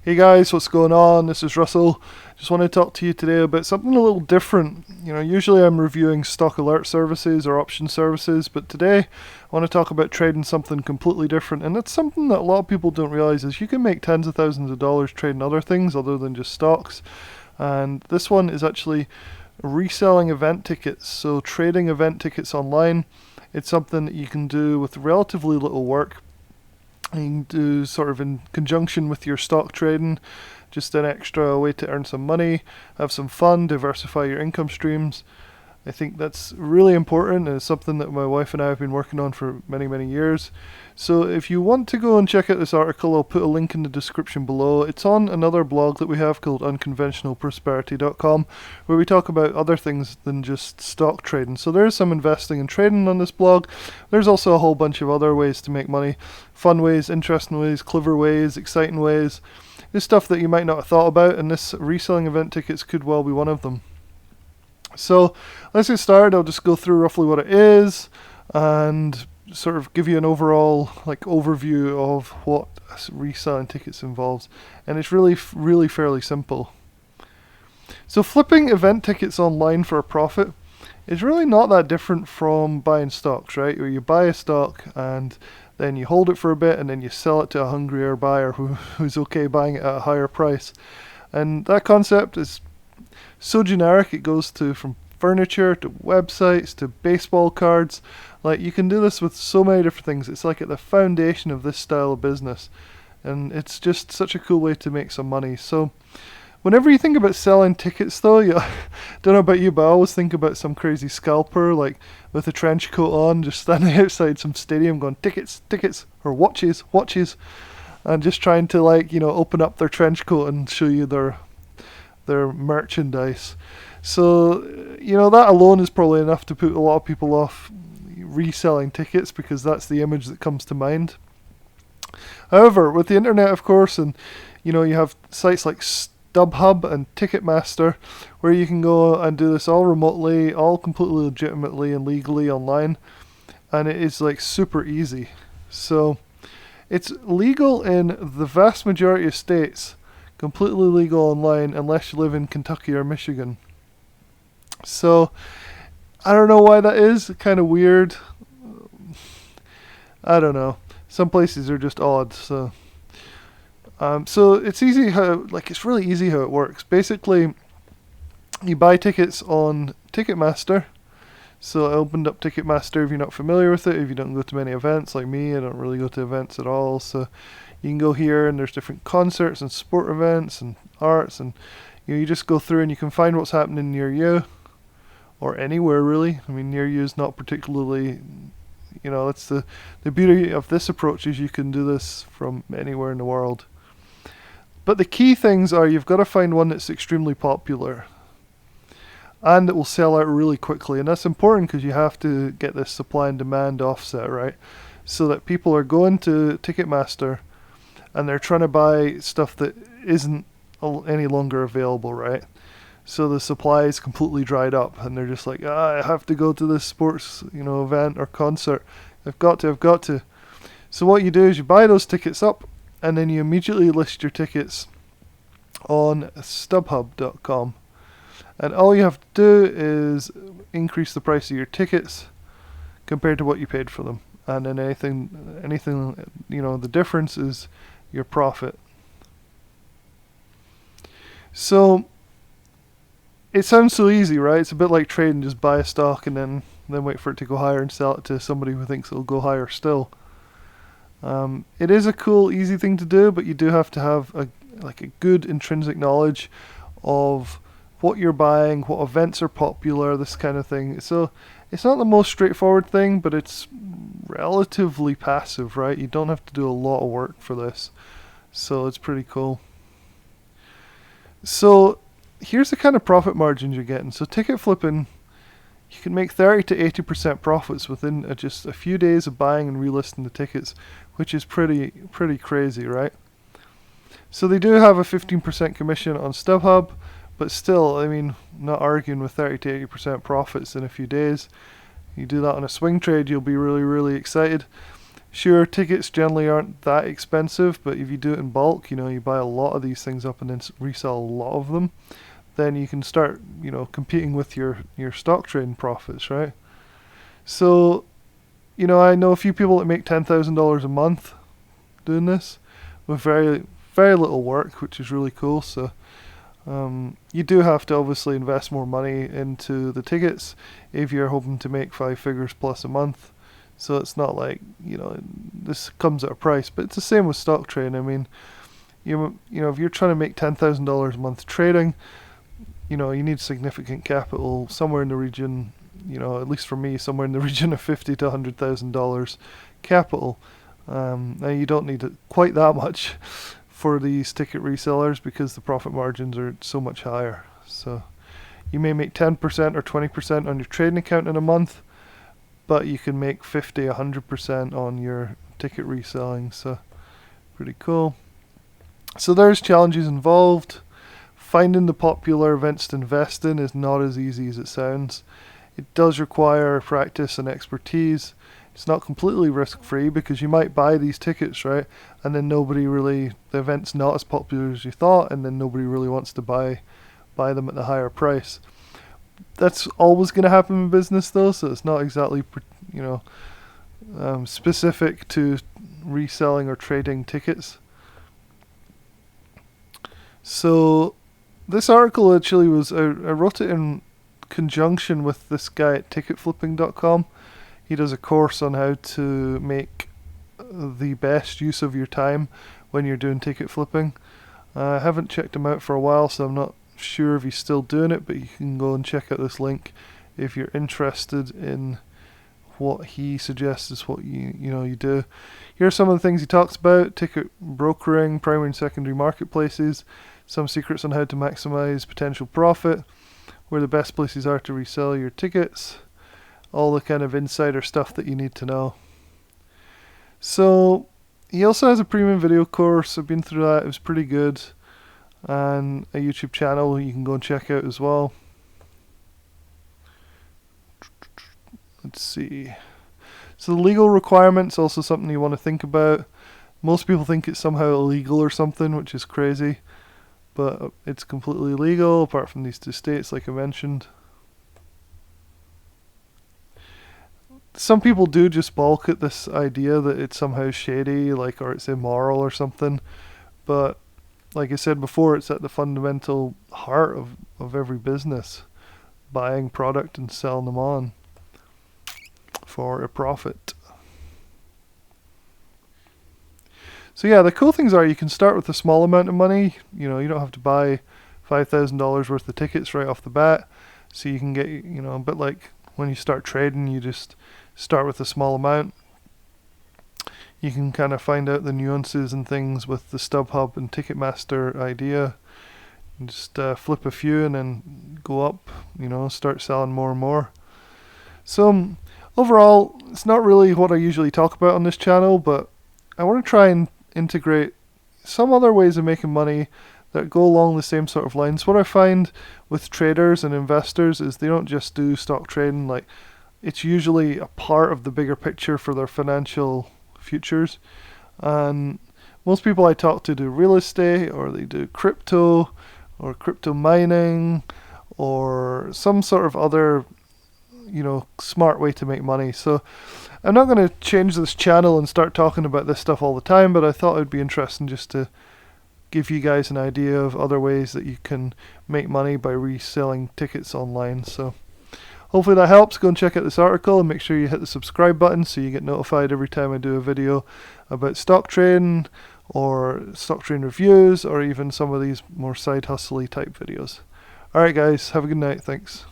Hey guys, what's going on? This is Russell. Just want to talk to you today about something a little different. Usually I'm reviewing stock alert services or option services, but today I want to talk about trading something completely different. And that's something that a lot of people don't realize is you can make tens of thousands of dollars trading other things other than just stocks. And this one is actually reselling event tickets. So trading event tickets online. It's something that you can do with relatively little work. You can do sort of in conjunction with your stock trading, just an extra way to earn some money, have some fun, diversify your income streams. I think that's really important and it's something that my wife and I have been working on for many, many years. So if you want to go and check out this article, I'll put a link in the description below. It's on another blog that we have called unconventionalprosperity.com, where we talk about other things than just stock trading. So there's some investing and trading on this blog. There's also a whole bunch of other ways to make money. Fun ways, interesting ways, clever ways, exciting ways. This stuff that you might not have thought about, and this reselling event tickets could well be one of them. So let's get started. I'll just go through roughly what it is and sort of give you an overall overview of what reselling tickets involves. And it's really fairly simple. So flipping event tickets online for a profit is really not that different from buying stocks, right? Where you buy a stock and then you hold it for a bit and then you sell it to a hungrier buyer who's okay buying it at a higher price. And that concept is so generic, it goes to from furniture to websites to baseball cards. Like, you can do this with so many different things. It's like at the foundation of this style of business, and it's just such a cool way to make some money. So whenever you think about selling tickets though, don't know about you, but I always think about some crazy scalper like with a trench coat on, just standing outside some stadium going tickets, tickets, or watches, watches, and just trying to open up their trench coat and show you their merchandise. So, that alone is probably enough to put a lot of people off reselling tickets because that's the image that comes to mind. However, with the internet, of course, and you have sites like StubHub and Ticketmaster where you can go and do this all remotely, all completely legitimately and legally online, and it is super easy. So, it's legal in the vast majority of states, completely legal online unless you live in Kentucky or Michigan. So I don't know why that is. Kind of weird. I don't know. Some places are just odd. So it's easy how it's really easy how it works. Basically, you buy tickets on Ticketmaster. So I opened up Ticketmaster if you're not familiar with it. If you don't go to many events like me, I don't really go to events at all. So you can go here and there's different concerts and sport events and arts, and you just go through and you can find what's happening near you or anywhere really. I mean, near you is not particularly, that's the beauty of this approach is you can do this from anywhere in the world. But the key things are you've got to find one that's extremely popular and it will sell out really quickly. And that's important because you have to get this supply and demand offset, right? So that people are going to Ticketmaster and they're trying to buy stuff that isn't any longer available, right? So the supply is completely dried up and they're just like, I have to go to this sports, event or concert. I've got to. So what you do is you buy those tickets up and then you immediately list your tickets on StubHub.com. And all you have to do is increase the price of your tickets compared to what you paid for them. And then anything, the difference is your profit. So it sounds so easy, right? It's a bit like trading, just buy a stock and then wait for it to go higher and sell it to somebody who thinks it'll go higher still. It is a cool, easy thing to do, but you do have to have a good intrinsic knowledge of what you're buying, what events are popular, this kind of thing. So it's not the most straightforward thing, but it's relatively passive, right? You don't have to do a lot of work for this. So it's pretty cool. So here's the kind of profit margins you're getting. So ticket flipping, you can make 30 to 80% profits within just a few days of buying and relisting the tickets, which is pretty crazy, right? So they do have a 15% commission on StubHub, but still, I mean, not arguing with 30 to 80% profits in a few days. You do that on a swing trade, you'll be really excited. Sure, tickets generally aren't that expensive, but if you do it in bulk, you buy a lot of these things up and then resell a lot of them, then you can start, competing with your stock trading profits, right? So, I know a few people that make $10,000 a month doing this with very, very little work, which is really cool. So, you do have to obviously invest more money into the tickets if you're hoping to make 5 figures plus a month. So it's not like, this comes at a price, but it's the same with stock trading. I mean, if you're trying to make $10,000 a month trading, you need significant capital somewhere in the region, at least for me, somewhere in the region of $50 to $100,000 capital. Now you don't need quite that much for these ticket resellers because the profit margins are so much higher. So you may make 10% or 20% on your trading account in a month, but you can make 50, 100% on your ticket reselling. So pretty cool. So there's challenges involved. Finding the popular events to invest in is not as easy as it sounds. It does require practice and expertise. It's not completely risk-free because you might buy these tickets, right? And then the event's not as popular as you thought, and then nobody really wants to buy them at the higher price. That's always going to happen in business though, so it's not exactly, specific to reselling or trading tickets. So this article actually I wrote it in conjunction with this guy at Ticketflipping.com. He does a course on how to make the best use of your time when you're doing ticket flipping. I haven't checked him out for a while, so I'm not sure if he's still doing it, but you can go and check out this link if you're interested in what he suggests is what you do. Here are some of the things he talks about: ticket brokering, primary and secondary marketplaces, some secrets on how to maximize potential profit, where the best places are to resell your tickets, all the kind of insider stuff that you need to know. So he also has a premium video course. I've been through that. It was pretty good. And a YouTube channel you can go and check out as well. Let's see. So the legal requirements, also something you want to think about. Most people think it's somehow illegal or something, which is crazy. But it's completely legal, apart from these 2 states like I mentioned. Some people do just balk at this idea that it's somehow shady, or it's immoral or something. But like I said before, it's at the fundamental heart of every business. Buying product and selling them on for a profit. So yeah, the cool things are you can start with a small amount of money. You don't have to buy $5,000 worth of tickets right off the bat. So you can get, a bit like when you start trading, you just start with a small amount. You can kind of find out the nuances and things with the StubHub and Ticketmaster idea. And just flip a few and then go up, start selling more and more. So overall, it's not really what I usually talk about on this channel, but I want to try and integrate some other ways of making money that go along the same sort of lines. What I find with traders and investors is they don't just do stock trading. It's usually a part of the bigger picture for their financial futures. And most people I talk to do real estate, or they do crypto, or crypto mining, or some sort of other, smart way to make money. So I'm not going to change this channel and start talking about this stuff all the time, but I thought it would be interesting just to give you guys an idea of other ways that you can make money by reselling tickets online. So hopefully that helps. Go and check out this article and make sure you hit the subscribe button so you get notified every time I do a video about stock trading or stock trading reviews or even some of these more side hustle-y type videos. Alright guys, have a good night. Thanks.